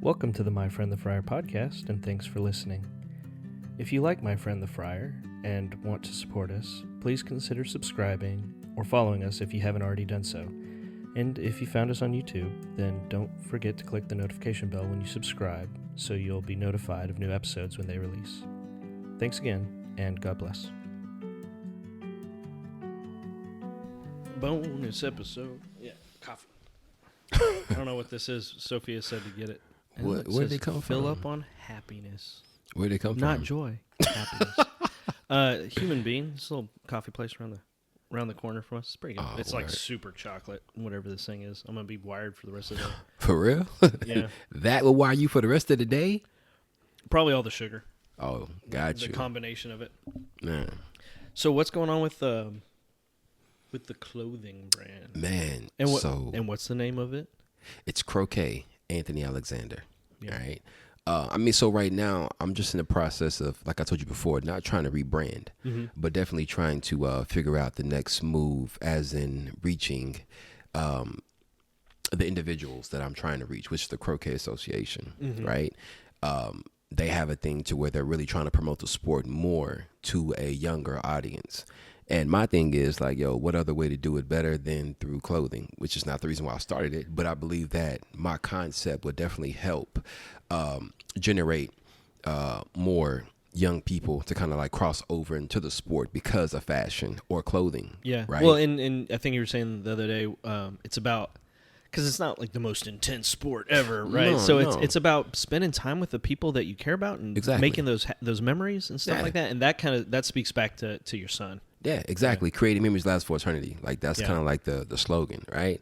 Welcome to the My Friend the Friar podcast, and thanks for listening. If you like My Friend the Friar and want to support us, please consider subscribing or following us if you haven't already done so. And if you found us on YouTube, then don't forget to click the notification bell when you subscribe so you'll be notified of new episodes when they release. Thanks again, and God bless. Bonus episode. Yeah, coffee. I don't know what this is. Sophia said to get it. Where did they come Fill from? up on happiness. Where did they come Not from? joy, happiness. Human Bean. This little coffee place around the corner from us. It's pretty good. Oh, it's like word. super chocolate, whatever this thing is. I'm gonna be wired for the rest of the day. For real? Yeah. That will wire you for the rest of the day? Probably all the sugar. Oh, got The you. combination of it. Man. So what's going on with the clothing brand? Man. And so what's the name of it? it's Croquet, Anthony Alexander. Yeah. All right. So right now I'm just in the process of, like I told you before, not trying to rebrand, but definitely trying to figure out the next move, as in reaching the individuals that I'm trying to reach, which is the Croquet Association, right? They have a thing to where they're really trying to promote the sport more to a younger audience. And my thing is like, yo, what other way to do it better than through clothing, which is not the reason why I started it. But I believe that my concept would definitely help generate more young people to kind of like cross over into the sport because of fashion or clothing. Yeah. Right. Well, and I think you were saying the other day, it's about, because it's not like the most intense sport ever, right? No, So no. it's about spending time with the people that you care about and Exactly. making those memories and stuff Yeah. like that. And that speaks back to your son. Yeah, exactly. Creating memories last for eternity. Like that's Yeah. kind of like the slogan, right?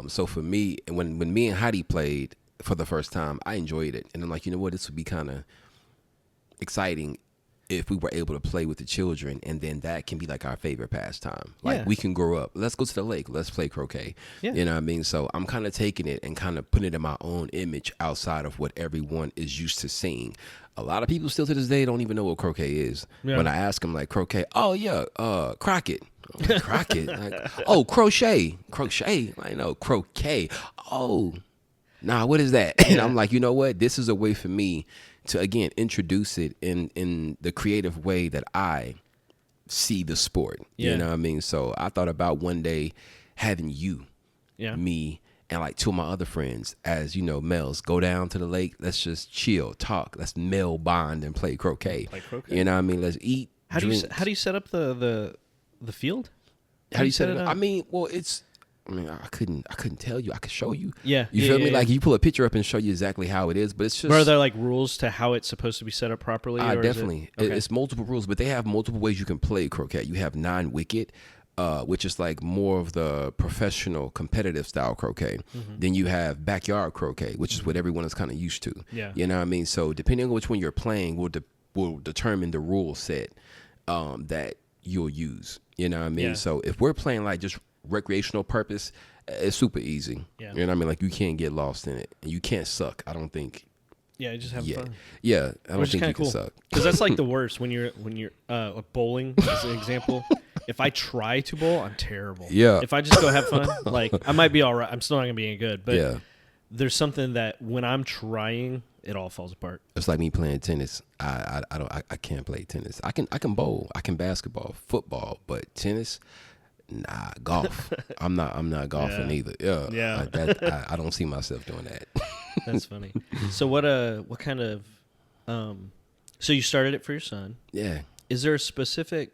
So for me, when me and Heidi played for the first time, I enjoyed it, and I'm like, you know what, this would be kind of exciting if we were able to play with the children, and then that can be like our favorite pastime. Like Yeah. we can grow up. Let's go to the lake. Let's play croquet. Yeah. You know what I mean? So I'm kind of taking it and kind of putting it in my own image outside of what everyone is used to seeing. A lot of people still to this day don't even know what croquet is. Yeah. When I ask them like croquet, oh yeah, Croquet. I'm like, Croquet. Like, oh, crochet. I know croquet. Oh, nah, what is that? And I'm like, you know what? This is a way for me to, again, introduce it in the creative way that I see the sport. Yeah. You know what I mean? So I thought about one day having you, Yeah. me, and like two of my other friends, as you know, males, go down to the lake. Let's just chill, talk. Let's male bond and play croquet. Play croquet. You know what I mean? Let's eat. How do drink. you set up the field? How do you set it up? up? I mean, well, I couldn't tell you. I could show you. Yeah. You Yeah, feel yeah, me? yeah. Like you pull a picture up and show you exactly how it is, but it's just. But are there like rules to how it's supposed to be set up properly? Or is Definitely. it? Okay. It's multiple rules, but they have multiple ways you can play croquet. You have non-wicket, which is like more of the professional competitive style croquet. Then you have backyard croquet, which is what everyone is kind of used to. Yeah. You know what I mean? So depending on which one you're playing will determine the rule set that you'll use. You know what I mean? Yeah. So if we're playing like just recreational purpose, it's super easy. Yeah. You know what I mean? Like you can't get lost in it, and you can't suck. I don't think. Yeah, just have Yeah, fun. yeah. I don't Which is think kind you of can cool suck. because that's like the worst when you're like bowling as an example. If I try to bowl, I'm terrible. Yeah. If I just go have fun, like I might be all right. I'm still not gonna be any good, but Yeah. there's something that when I'm trying, it all falls apart. It's like me playing tennis. I can't play tennis. I can bowl. I can basketball, football, but tennis, nah. Golf. I'm not golfing Yeah. either. Yeah. Yeah. I don't see myself doing that. That's funny. So what kind of so you started it for your son. Yeah. Is there a specific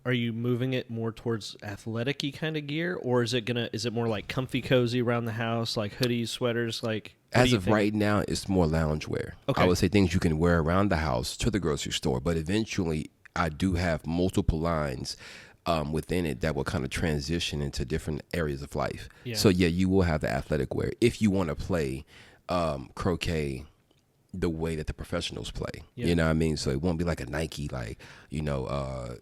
are you moving it more towards athletic-y kind of gear, or is it more like comfy cozy around the house, like hoodies, sweaters, like what do As you of think? right now, it's more loungewear. Okay. I would say things you can wear around the house to the grocery store, but eventually I do have multiple lines within it that will kind of transition into different areas of life. Yeah. So yeah, you will have the athletic wear if you want to play croquet the way that the professionals play. Yeah. You know what I mean? So it won't be like a Nike, like,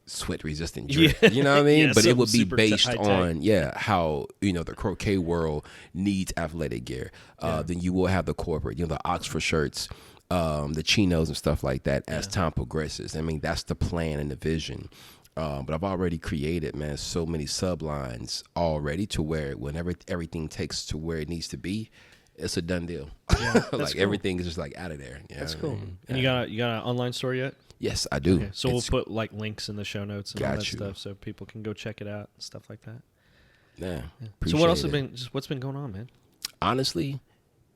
sweat resistant drip. Yeah. You know what I mean? Yeah, but it something would be super based high-tech. on, how, the croquet world needs athletic gear. Then you will have the corporate, the Oxford shirts, the chinos and stuff like that as time progresses. I mean, that's the plan and the vision. But I've already created, man, so many sublines already to where whenever everything takes to where it needs to be, it's a done deal. Yeah, like cool. Everything is just like out of there. That's cool. And you got an online store yet? Yes, I do. Okay. So we'll put like links in the show notes and all that you. stuff so people can go check it out and stuff like that. Yeah. So what else what's been going on, man? Honestly,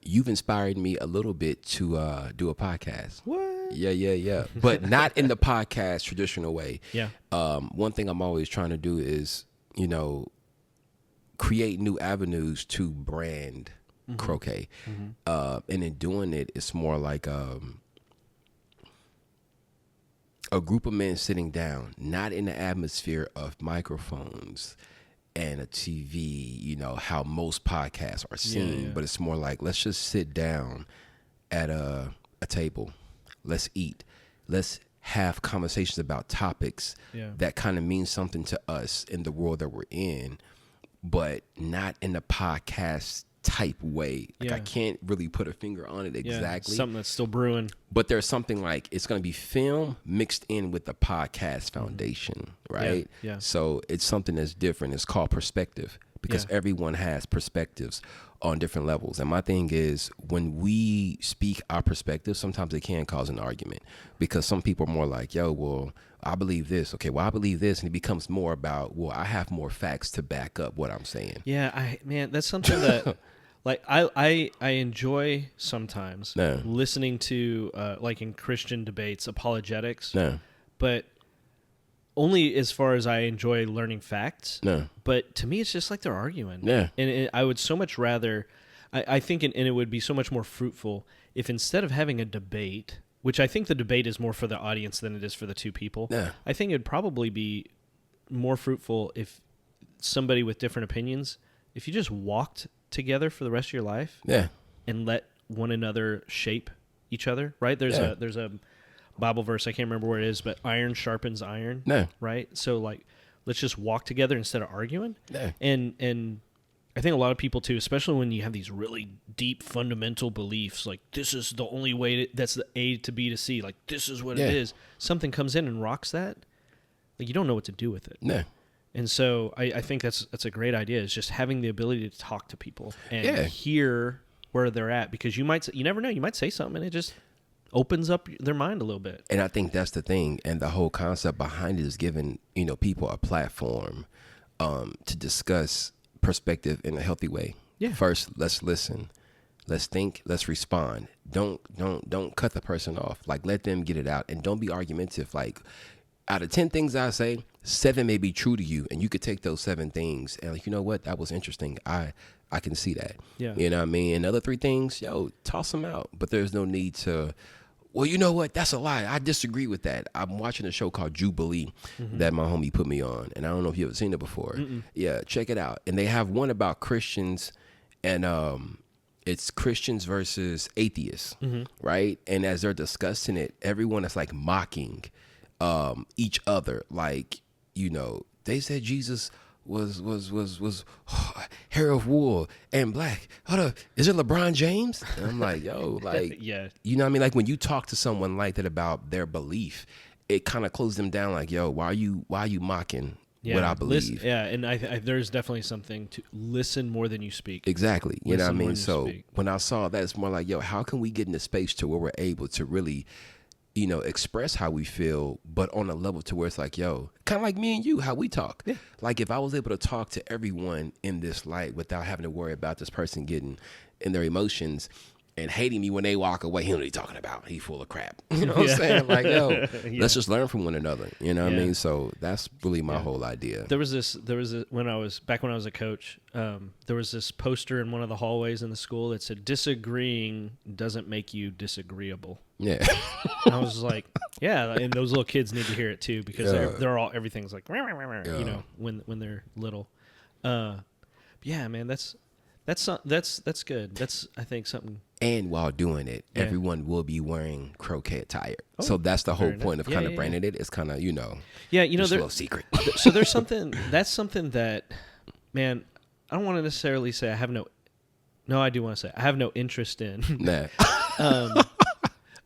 you've inspired me a little bit to do a podcast. What? Yeah. But not in the podcast traditional way. Yeah. One thing I'm always trying to do is, create new avenues to brand Croquet. And in doing it, it's more like a group of men sitting down, not in the atmosphere of microphones and a TV, how most podcasts are seen, but it's more like, let's just sit down at a table. Let's eat. Let's have conversations about topics that kind of mean something to us in the world that we're in, but not in a podcast type way. Like I can't really put a finger on it exactly. Something that's still brewing. But there's something like it's going to be film mixed in with the podcast foundation, right? Yeah. So it's something that's different. It's called perspective because everyone has perspectives on different levels. And my thing is when we speak our perspective, sometimes it can cause an argument because some people are more like, yo, well, I believe this. Okay, well, I believe this. And it becomes more about, well, I have more facts to back up what I'm saying. Yeah, that's something that like I enjoy sometimes listening to like in Christian debates, apologetics. But only as far as I enjoy learning facts. But to me, it's just like they're arguing. And I would so much rather, I think, and it would be so much more fruitful if instead of having a debate, which I think the debate is more for the audience than it is for the two people. I think it'd probably be more fruitful if somebody with different opinions, if you just walked together for the rest of your life and let one another shape each other, right? There's a Bible verse, I can't remember where it is, but iron sharpens iron, right? So like, let's just walk together instead of arguing. And I think a lot of people too, especially when you have these really deep fundamental beliefs, like this is the only way that's the A to B to C, like this is what it is. Something comes in and rocks that, like you don't know what to do with it. And so I think that's a great idea, is just having the ability to talk to people and hear where they're at, because you never know, you might say something and it just opens up their mind a little bit. And I think that's the thing, and the whole concept behind it is giving people a platform to discuss perspective in a healthy way. First, let's listen, let's think, let's respond. Don't cut the person off. Like, let them get it out, and don't be argumentative. Like, out of 10 things I say, 7 may be true to you, and you could take those 7 things and like, you know what, that was interesting. I can see that. You know what I mean? And the other 3 things, toss them out. But there's no need to, well, you know what, that's a lie. I disagree with that. I'm watching a show called Jubilee that my homie put me on, and I don't know if you've ever seen it before. Yeah, check it out. And they have one about Christians, and it's Christians versus atheists, right? And as they're discussing it, everyone is like mocking each other. Like, they said Jesus was hair of wool and black. Hold up, is it LeBron James? And I'm like, yo, like, you know what I mean? Like, when you talk to someone like that about their belief, it kind of closes them down. Like, yo, why are you mocking what I believe? And I there's definitely something to listen more than you speak. Exactly. You know what I mean? So when I saw that, it's more like, yo, how can we get in a space to where we're able to really express how we feel, but on a level to where it's like, yo, kind of like me and you, how we talk. Like, if I was able to talk to everyone in this light without having to worry about this person getting in their emotions and hating me when they walk away, he know what he's talking about. He full of crap. You know what I'm saying? Like, yo, let's just learn from one another. You know what I mean? So that's really my whole idea. There was when I was a coach, there was this poster in one of the hallways in the school that said, disagreeing doesn't make you disagreeable. And I was like, and those little kids need to hear it too, because they're all, everything's like, when they're little. Man, that's good. That's, I think, something. And while doing it, everyone will be wearing Croquet attire. So that's the whole point of kind of branding it. It's kind of, just a little secret. So there's something that, man, I don't want to necessarily say I have I do want to say I have no interest in.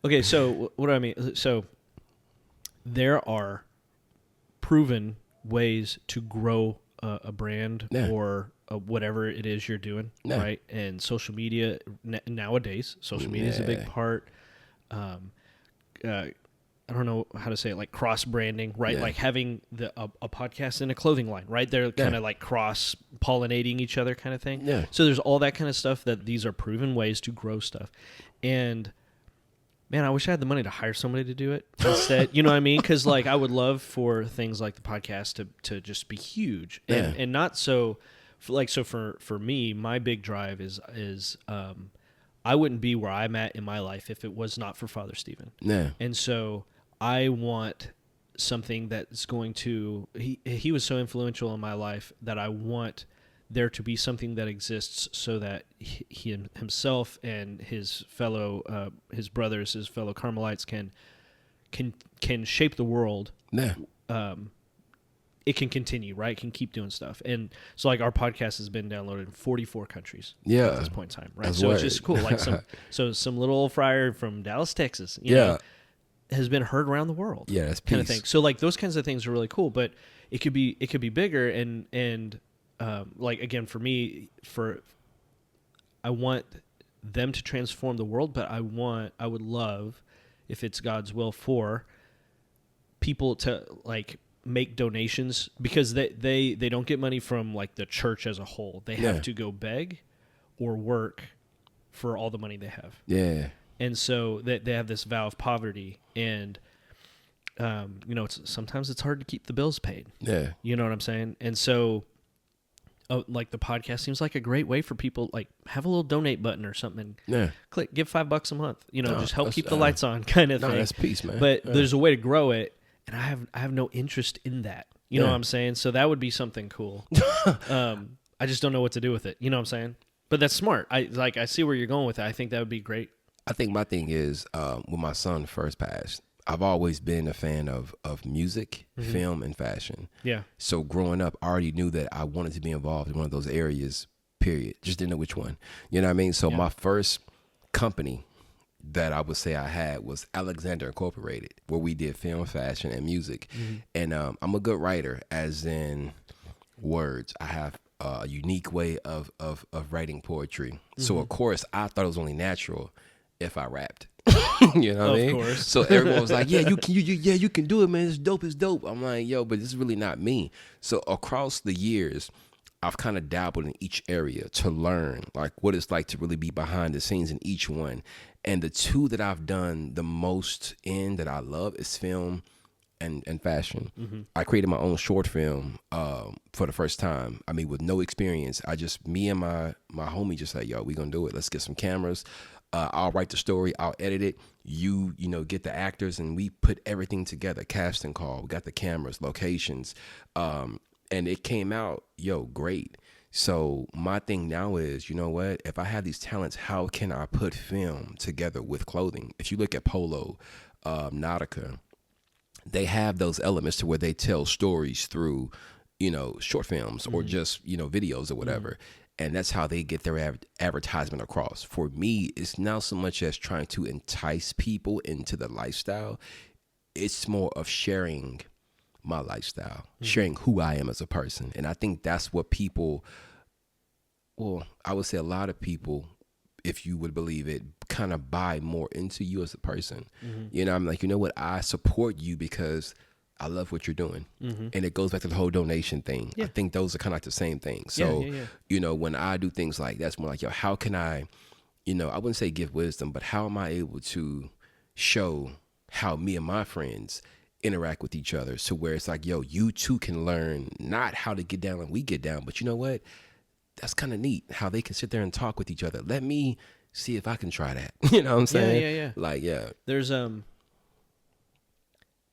Okay, so what do I mean? So there are proven ways to grow a brand Yeah. or whatever it is you're doing, Yeah. right? And social media nowadays, social media is a big part. I don't know how to say it, like cross branding, right? Yeah. Like having a podcast and a clothing line, right? They're kind of like cross pollinating each other kind of thing. Yeah. So there's all that kind of stuff that these are proven ways to grow stuff. And man, I wish I had the money to hire somebody to do it instead. You know what I mean? Because like I would love for things like the podcast to just be huge and not so. So for me, my big drive is I wouldn't be where I'm at in my life if it was not for Father Stephen. Yeah. And so I want something that's going to, he was so influential in my life that I want there to be something that exists so that he himself and his fellow, his brothers, his fellow Carmelites can shape the world. Yeah. It can continue, right? It can keep doing stuff. And so like our podcast has been downloaded in 44 countries at this point in time, right? That's so word. it's just cool. Like some little old friar from Dallas, Texas, you know, has been heard around the world. Yeah, that's kind of thing. So like those kinds of things are really cool, but it could be bigger and like again for me, I want them to transform the world, but I would love, if it's God's will, for people to like make donations, because they don't get money from like the church as a whole. They have to go beg or work for all the money they have. Yeah. And so they have this vow of poverty, and you know, sometimes it's hard to keep the bills paid. Yeah. You know what I'm saying? And so like the podcast seems like a great way for people, like have a little donate button or something. Yeah. Click, give $5 a month, you know, just help keep the lights on kind of thing. That's peace, man. But there's a way to grow it. And I have no interest in that. You know what I'm saying? So that would be something cool. I just don't know what to do with it. You know what I'm saying? But that's smart. I see where you're going with it. I think that would be great. I think my thing is when my son first passed, I've always been a fan of music, film, and fashion. Yeah. So growing up, I already knew that I wanted to be involved in one of those areas, period. Just didn't know which one. You know what I mean? So my first company that I would say I had was Alexander Incorporated, where we did film, fashion, and music. And I'm a good writer, as in words. I have a unique way of writing poetry. So of course I thought it was only natural if I rapped. You know what I mean? Of course. So everyone was like, "Yeah, you can do it, man. It's dope. It's dope." I'm like, "Yo, but this is really not me." So across the years, I've kind of dabbled in each area to learn like what it's like to really be behind the scenes in each one. And the two that I've done the most in that I love is film and fashion. I created my own short film for the first time. I mean, with no experience. Me and my homie just like, "Yo, we gonna do it. Let's get some cameras. I'll write the story. I'll edit it. You get the actors, and we put everything together. Casting call. We got the cameras, locations, and it came out, great." So my thing now is, you know what? If I have these talents, how can I put film together with clothing? If you look at Polo, Nautica, they have those elements to where they tell stories through, short films or just, videos or whatever. And that's how they get their advertisement across. For me, it's not so much as trying to entice people into the lifestyle. It's more of sharing my lifestyle, sharing who I am as a person. And I think that's what I would say a lot of people, if you would believe it, kind of buy more into you as a person. I'm like, you know what? I support you because I love what you're doing. And it goes back to the whole donation thing. I think those are kind of like the same thing. So, when I do things like that, it's more like, how can I, I wouldn't say give wisdom, but how am I able to show how me and my friends interact with each other, so where it's like, you too can learn not how to get down like we get down, but you know what? That's kind of neat how they can sit there and talk with each other. Let me see if I can try that. You know what I'm saying? Yeah. Like, There's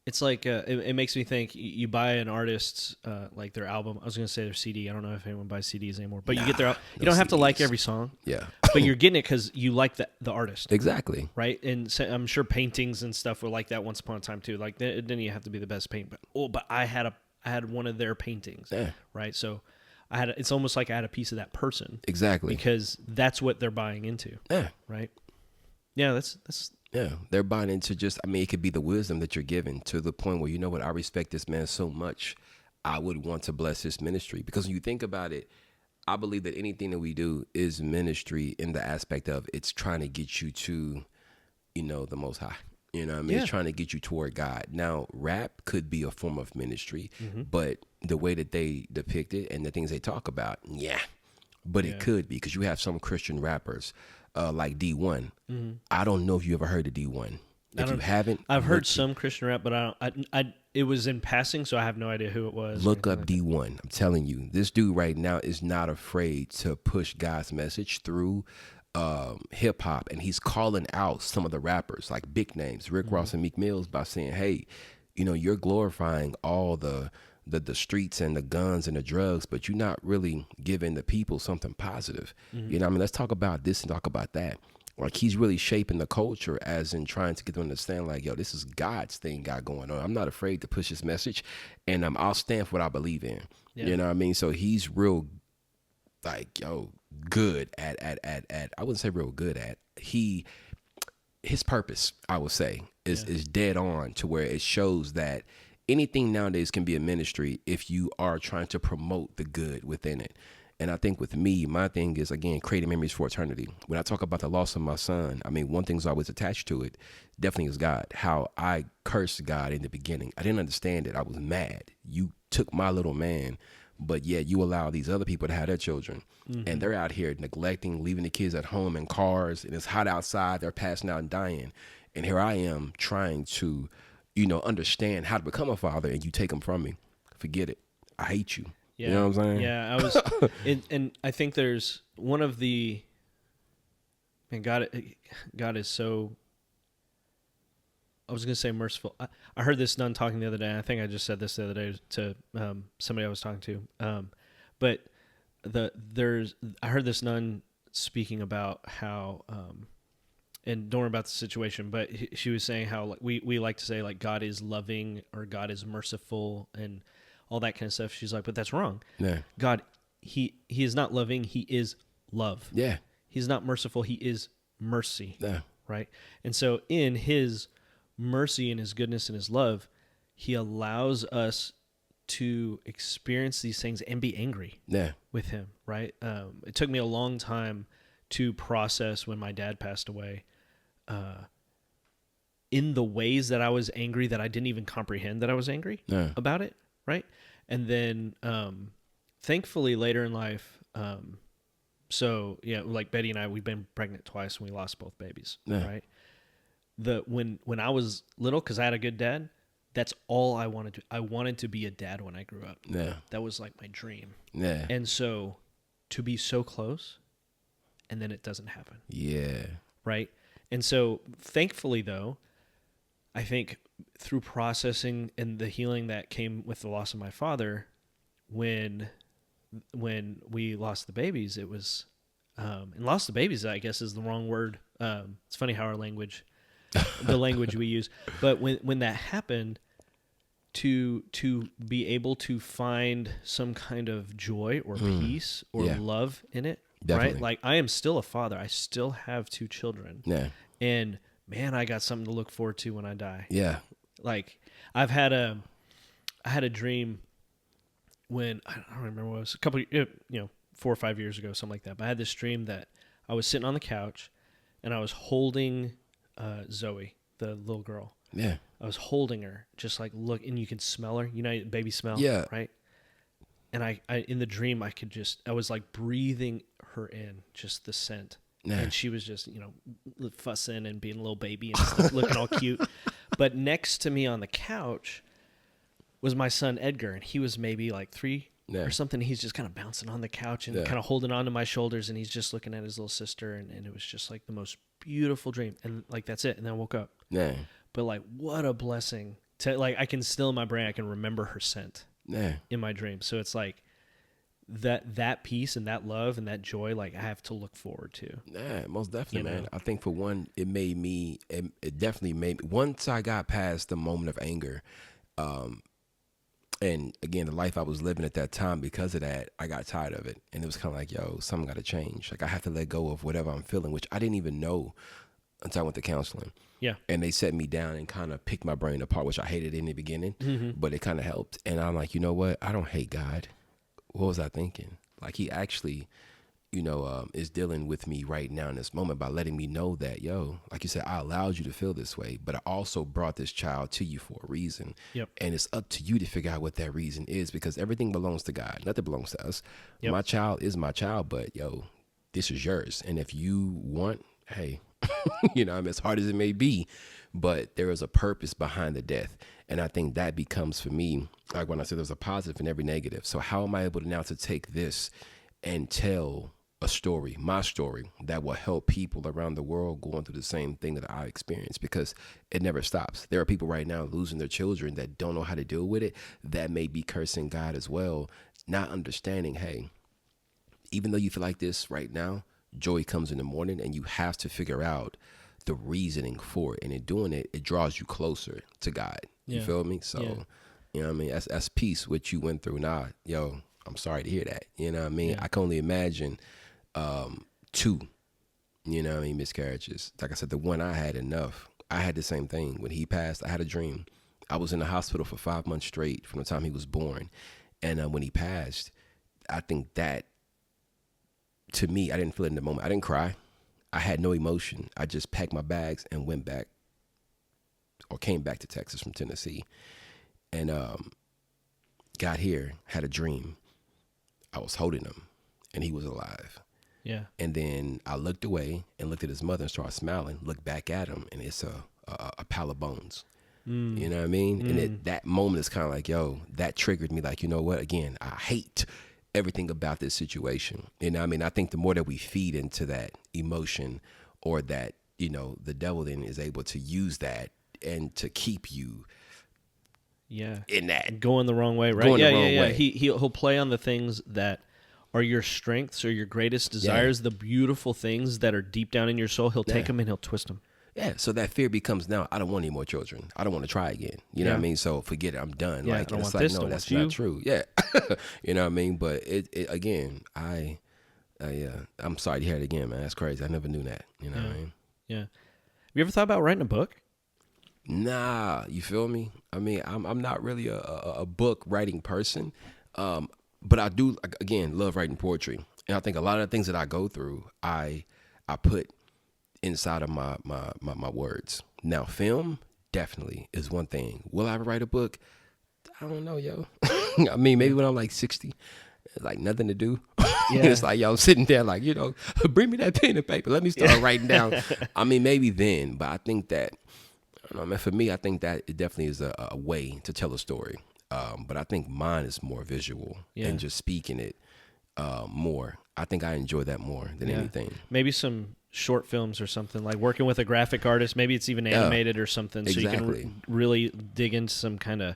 it's like it makes me think. You buy an artist's like their album. I was gonna say their CD. I don't know if anyone buys CDs anymore, but you get their. You don't have to like every song. Yeah. But you're getting it because you like the artist. Exactly. Right. And so I'm sure paintings and stuff were like that once upon a time too. Like then you have to be the best paint. But I had one of their paintings. Yeah. Right. So it's almost like I had a piece of that person. Exactly. Because that's what they're buying into. Yeah. Right. Yeah. That's Yeah, they're buying into just, I mean, it could be the wisdom that you're given to the point where, you know what, I respect this man so much, I would want to bless his ministry. Because when you think about it, I believe that anything that we do is ministry in the aspect of it's trying to get you to, the Most High. You know what I mean? Yeah. It's trying to get you toward God. Now, rap could be a form of ministry, Mm-hmm. but the way that they depict it and the things they talk about, yeah. But Yeah. it could be, because you have some Christian rappers like D1. Mm-hmm. I don't know if you ever heard of D1. If you haven't, I've heard look, some Christian rap, but I don't. It was in passing, so I have no idea who it was. look up like that. D1. I'm telling you, this dude right now is not afraid to push God's message through hip hop, and he's calling out some of the rappers like big names, Rick Ross and Meek Mills, by saying, "Hey, you're glorifying all the streets and the guns and the drugs, but you're not really giving the people something positive." You know what I mean? Let's talk about this and talk about that. Like, he's really shaping the culture, as in trying to get them to understand, like, yo, this is God's thing got going on. I'm not afraid to push his message, and I'll stand for what I believe in. Yeah. You know what I mean? So he's real, like, good at I wouldn't say real good at, his purpose, I would say, is dead on, to where it shows that anything nowadays can be a ministry if you are trying to promote the good within it. And I think with me, my thing is, again, creating memories for eternity. When I talk about the loss of my son, I mean, one thing's always attached to it, definitely is God. How I cursed God in the beginning. I didn't understand it. I was mad. You took my little man, but yet you allow these other people to have their children. And they're out here neglecting, leaving the kids at home in cars, and it's hot outside. They're passing out and dying. And here I am trying to, understand how to become a father, and you take them from me. Forget it. I hate you. Yeah. You know what I'm saying? Yeah, I was, and I think there's one of the, man, God is so, I was going to say merciful. I heard this nun talking the other day, and I think I just said this the other day to somebody I was talking to. But I heard this nun speaking about how, and don't worry about the situation, but she was saying how, like, we like to say, like, God is loving or God is merciful and all that kind of stuff. She's like, but that's wrong. Yeah. God, he is not loving. He is love. Yeah. He's not merciful. He is mercy. Yeah. Right. And so in his mercy and his goodness and his love, he allows us to experience these things and be angry with him. Right. It took me a long time to process when my dad passed away, in the ways that I was angry, that I didn't even comprehend that I was angry about it. Right. And then, thankfully later in life, so yeah, like Betty and I, we've been pregnant twice and we lost both babies. Yeah. Right. When I was little, cause I had a good dad, that's all I wanted to, I wanted to be a dad when I grew up. Yeah. That was like my dream. Yeah. And so to be so close and then it doesn't happen. Yeah. Right. And so thankfully though, I think through processing and the healing that came with the loss of my father, when we lost the babies, it was, and lost the babies, I guess is the wrong word. It's funny how our language, the language we use, but when that happened, to be able to find some kind of joy or peace or love in it, Definitely. right? Like, I am still a father. I still have 2 children. Yeah. And man, I got something to look forward to when I die. Yeah. Like, I had a dream when, I don't remember what it was, a couple, 4 or 5 years ago, something like that. But I had this dream that I was sitting on the couch and I was holding Zoe, the little girl. Yeah. I was holding her, just like, look, and you can smell her, baby smell. Yeah. Right. And I in the dream, I was like breathing her in, just the scent. Yeah. And she was just, fussing and being a little baby and stuff, looking all cute. But next to me on the couch was my son, Edgar, and he was maybe like 3 or something. He's just kind of bouncing on the couch and kind of holding on to my shoulders, and he's just looking at his little sister, and it was just like the most beautiful dream. And like, that's it. And then I woke up. Yeah. But like, what a blessing to, like, I can still in my brain, I can remember her scent in my dream. So it's like that peace and that love and that joy, like, I have to look forward to. Yeah, most definitely, man. I think for one, it definitely made me, once I got past the moment of anger, and again, the life I was living at that time, because of that, I got tired of it. And it was kind of like, yo, something got to change. Like, I have to let go of whatever I'm feeling, which I didn't even know until I went to counseling. Yeah. And they set me down and kind of picked my brain apart, which I hated in the beginning, but it kind of helped. And I'm like, you know what? I don't hate God. What was I thinking? Like, he actually, is dealing with me right now in this moment by letting me know that, like you said, I allowed you to feel this way, but I also brought this child to you for a reason. Yep. And it's up to you to figure out what that reason is, because everything belongs to God. Nothing belongs to us. Yep. My child is my child, but this is yours. And if you want, hey, as hard as it may be, but there is a purpose behind the death. And I think that becomes, for me, like when I said there's a positive in every negative. So how am I able to now to take this and tell a story, my story, that will help people around the world going through the same thing that I experienced? Because it never stops. There are people right now losing their children that don't know how to deal with it, that may be cursing God as well, not understanding, hey, even though you feel like this right now, joy comes in the morning, and you have to figure out the reasoning for it. And in doing it, it draws you closer to God. You feel me? So, that's peace, what you went through. Nah, I'm sorry to hear that. You know what I mean? Yeah. I can only imagine 2, miscarriages. Like I said, the one I had enough. I had the same thing. When he passed, I had a dream. I was in the hospital for 5 months straight from the time he was born. And when he passed, I think that, to me, I didn't feel it in the moment. I didn't cry. I had no emotion. I just packed my bags and went back, or came back to Texas from Tennessee, and got here, had a dream. I was holding him, and he was alive. Yeah. And then I looked away and looked at his mother and started smiling, looked back at him, and it's a pile of bones. You know what I mean? And that moment is kind of like, that triggered me. Like, you know what? Again, I hate everything about this situation. You know what I mean? I think the more that we feed into that emotion, or that, the devil then is able to use that and to keep you in that. Going the wrong way, right? Going the wrong way. He'll play on the things that are your strengths or your greatest desires, the beautiful things that are deep down in your soul. He'll take them and he'll twist them. Yeah, so that fear becomes, now, I don't want any more children. I don't want to try again. You know what I mean? So forget it. I'm done. Yeah, like, I don't it's want like, this, no, don't that's want not you. true. Yeah. You know what I mean? But it again, I'm sorry to hear it again, man. That's crazy. I never knew that. You know what I mean? Yeah. Have you ever thought about writing a book? Nah, you feel me? I mean, I'm not really a book writing person, but I do, again, love writing poetry. And I think a lot of the things that I go through, I put inside of my words. Now, film definitely is one thing. Will I ever write a book? I don't know, yo. I mean, maybe when I'm like 60, like nothing to do. Yeah. It's like, I'm sitting there like, bring me that pen and paper. Let me start writing down. I mean, maybe then, but I think that, I don't know, man, for me, I think that it definitely is a way to tell a story. But I think mine is more visual and just speaking it more. I think I enjoy that more than anything. Maybe some short films or something, like working with a graphic artist. Maybe it's even animated or something, so you can really dig into some kind of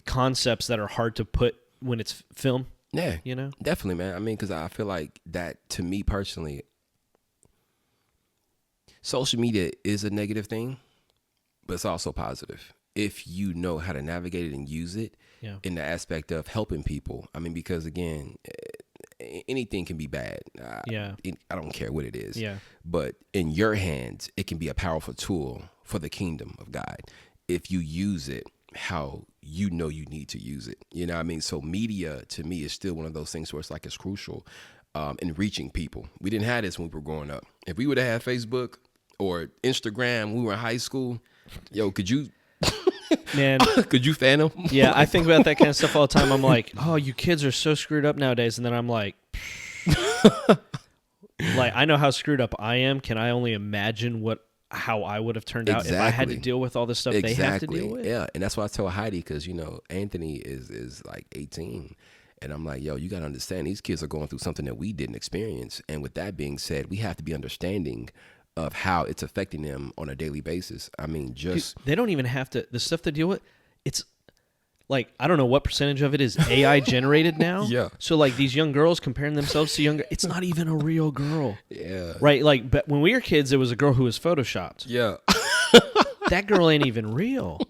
concepts that are hard to put when it's film. Yeah, definitely, man. I mean, because I feel like that, to me personally, social media is a negative thing, but it's also positive if you know how to navigate it and use it in the aspect of helping people. I mean, because again, anything can be bad. I don't care what it is. Yeah. But in your hands, it can be a powerful tool for the kingdom of God if you use it how you know you need to use it. You know what I mean? So media, to me, is still one of those things where it's crucial in reaching people. We didn't have this when we were growing up. If we would have had Facebook or Instagram when we were in high school, could you... Man, could you fan them? Yeah, I think about that kind of stuff all the time. I'm like, oh, you kids are so screwed up nowadays. And then I'm like, I know how screwed up I am. Can I only imagine how I would have turned out if I had to deal with all the stuff they have to deal with? Yeah, and that's why I tell Heidi, because, Anthony is like 18. And I'm like, yo, you got to understand, these kids are going through something that we didn't experience. And with that being said, we have to be understanding of how it's affecting them on a daily basis. I mean, just... Dude, they don't even have to... The stuff they deal with, it's like, I don't know what percentage of it is AI generated now. Yeah. So, like, these young girls comparing themselves to younger... It's not even a real girl. Yeah. Right? Like, but when we were kids, there was a girl who was photoshopped. Yeah. That girl ain't even real.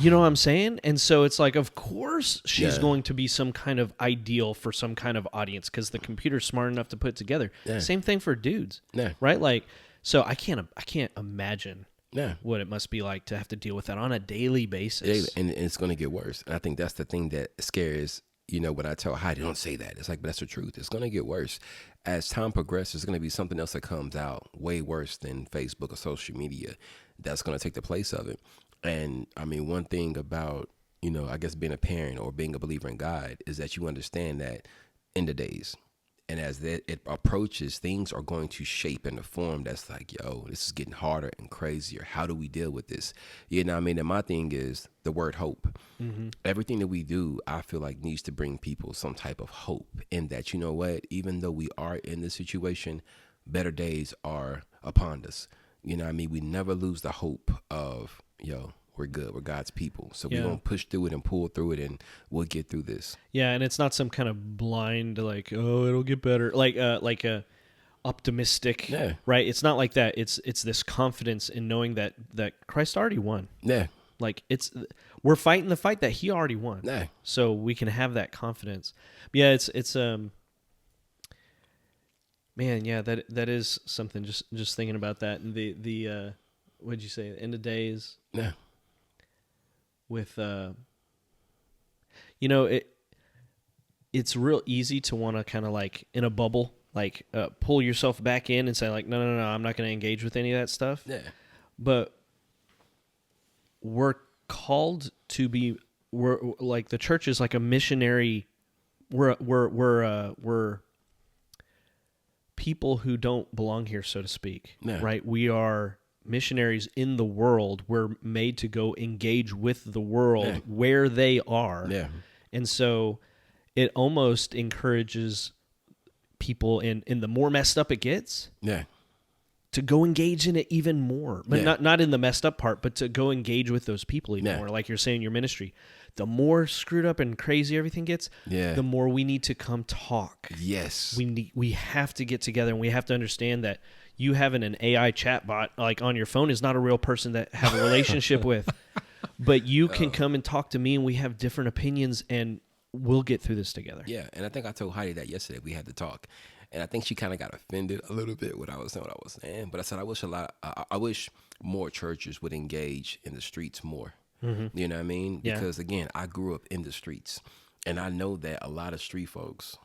You know what I'm saying? And so it's like, of course she's going to be some kind of ideal for some kind of audience because the computer's smart enough to put it together. Yeah. Same thing for dudes, right? Like, So I can't imagine Yeah. what it must be like to have to deal with that on a daily basis. And it's going to get worse. And I think that's the thing that scares, when I tell Heidi, don't say that. It's like, but that's the truth. It's going to get worse. As time progresses, there's going to be something else that comes out way worse than Facebook or social media that's going to take the place of it. And I mean, one thing about, I guess being a parent or being a believer in God is that you understand that in the days. And as it approaches, things are going to shape in a form that's like, yo, this is getting harder and crazier. How do we deal with this? You know what I mean? And my thing is the word hope. Mm-hmm. Everything that we do, I feel like needs to bring people some type of hope in that, you know what, even though we are in this situation, better days are upon us. You know what I mean? We never lose the hope of, we're good. We're God's people. So we're going to push through it and pull through it, and we'll get through this. Yeah, and it's not some kind of blind, like, oh, it'll get better. Like a optimistic, right? It's not like that. It's this confidence in knowing that Christ already won. Yeah. Like, we're fighting the fight that he already won. Yeah. So we can have that confidence. But yeah, it's man, yeah, that is something, just thinking about that. And the what'd you say? The end of days. Yeah. With it's real easy to want to kind of like in a bubble, like pull yourself back in and say like, no, I'm not going to engage with any of that stuff. Yeah. But we're called to be, we're like, the church is like a missionary. We're people who don't belong here, so to speak. Yeah. Right? We are missionaries in the world. We're made to go engage with the world where they are. Yeah. And so it almost encourages people in the more messed up it gets. Yeah. To go engage in it even more. But not in the messed up part, but to go engage with those people even more. Like you're saying, your ministry. The more screwed up and crazy everything gets, the more we need to come talk. Yes. We have to get together, and we have to understand that you having an AI chatbot like on your phone is not a real person that have a relationship with. But you can come and talk to me, and we have different opinions, and we'll get through this together. Yeah, and I think I told Heidi that yesterday. We had to talk, and I think she kind of got offended a little bit what I was saying. But I said I wish more churches would engage in the streets more. Mm-hmm. You know what I mean? Yeah. Because again, I grew up in the streets, and I know that a lot of street folks,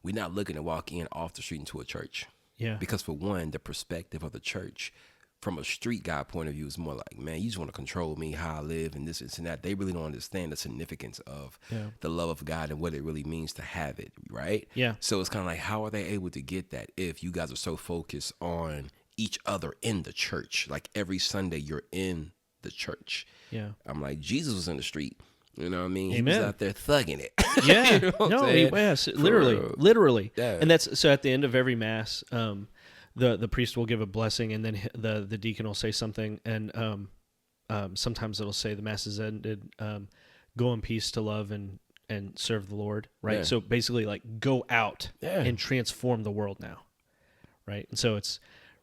we're not looking to walk in off the street into a church. Yeah. Because for one, the perspective of the church from a street guy point of view is more like, man, you just want to control me, how I live, and this and that. They really don't understand the significance of the love of God and what it really means to have it, right? Yeah. So it's kind of like, how are they able to get that if you guys are so focused on each other in the church? Like every Sunday you're in the church. Yeah. I'm like, Jesus was in the street. You know what I mean? Amen. He was out there thugging it. Yeah. You know what I'm saying? Yes, literally. Yeah. And that's so at the end of every mass, the priest will give a blessing, and then the deacon will say something, and sometimes it'll say the mass is ended. Go in peace to love and serve the Lord. Right. Yeah. So basically, like, go out and transform the world now. Right. And so it's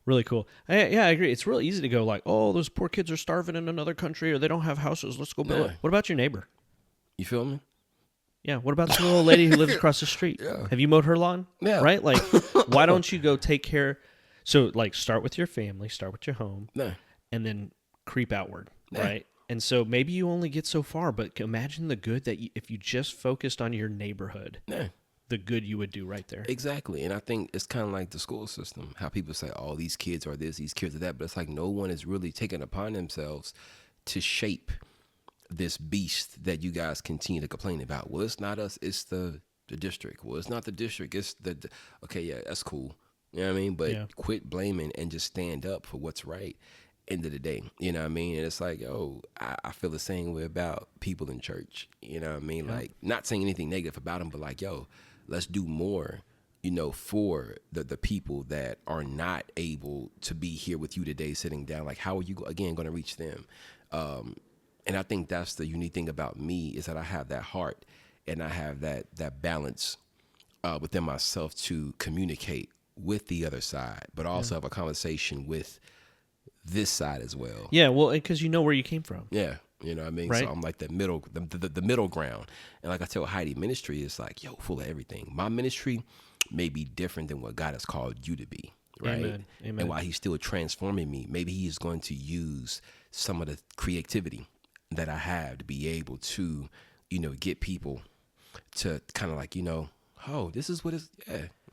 really cool. I agree. It's real easy to go like, oh, those poor kids are starving in another country, or they don't have houses. Let's go build it. What about your neighbor? You feel me? Yeah. What about the little lady who lives across the street? Yeah. Have you mowed her lawn? Yeah. Right? Like, why don't you go take care? So, like, start with your family, start with your home, and then creep outward, right? And so maybe you only get so far, but imagine the good that if you just focused on your neighborhood, the good you would do right there. Exactly. And I think it's kind of like the school system, how people say, oh, these kids are this, these kids are that, but it's like no one is really taking upon themselves to shape this beast that you guys continue to complain about. Well, it's not us, it's the district. Well, it's not the district, it's the okay, yeah, that's cool. You know what I mean? But quit blaming and just stand up for what's right. End of the day, you know what I mean? And it's like, oh, I feel the same way about people in church. You know what I mean? Like, not saying anything negative about them, but like, yo, let's do more, for the people that are not able to be here with you today sitting down. Like, how are you, again, going to reach them? And I think that's the unique thing about me is that I have that heart and I have that balance within myself to communicate with the other side, but also have a conversation with this side as well. Yeah, well, because you know where you came from. Yeah, you know what I mean? Right? So I'm like the middle ground. And like I tell Heidi, ministry is like, full of everything. My ministry may be different than what God has called you to be. right? Amen. And while he's still transforming me, maybe he is going to use some of the creativity that I have to be able to, get people to kind of like, oh, this is what it's,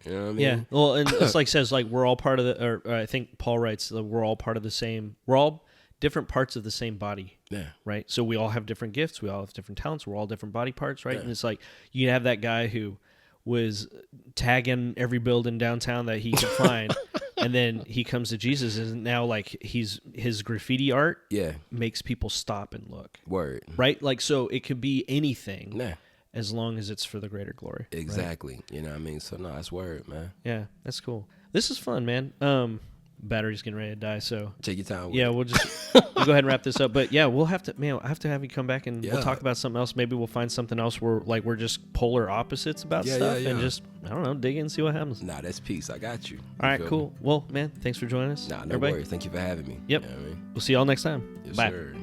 You know what I mean? Yeah. Well, and it's like says like we're all part of the, or I think Paul writes that we're all part of the same. We're all different parts of the same body. Yeah. Right. So we all have different gifts. We all have different talents. We're all different body parts. Right. Yeah. And it's like you have that guy who was tagging every building downtown that he could find. And then he comes to Jesus, and now like his graffiti art makes people stop and look. Word. Right? Like, so it could be anything as long as it's for the greater glory. Exactly. Right? You know what I mean? So no, that's word, man. Yeah, that's cool. This is fun, man. Battery's getting ready to die, so take your time with it. We'll just we'll go ahead and wrap this up. But yeah, we'll have to have you come back and we'll talk about something else. Maybe we'll find something else where like we're just polar opposites about stuff and just I don't know, dig in and see what happens. Nah, that's peace. I got you. All right, cool. Well, man, thanks for joining us. Nah, no worries. Thank you for having me. Yep. You know what I mean? We'll see y'all next time. Yes, Bye. Sir.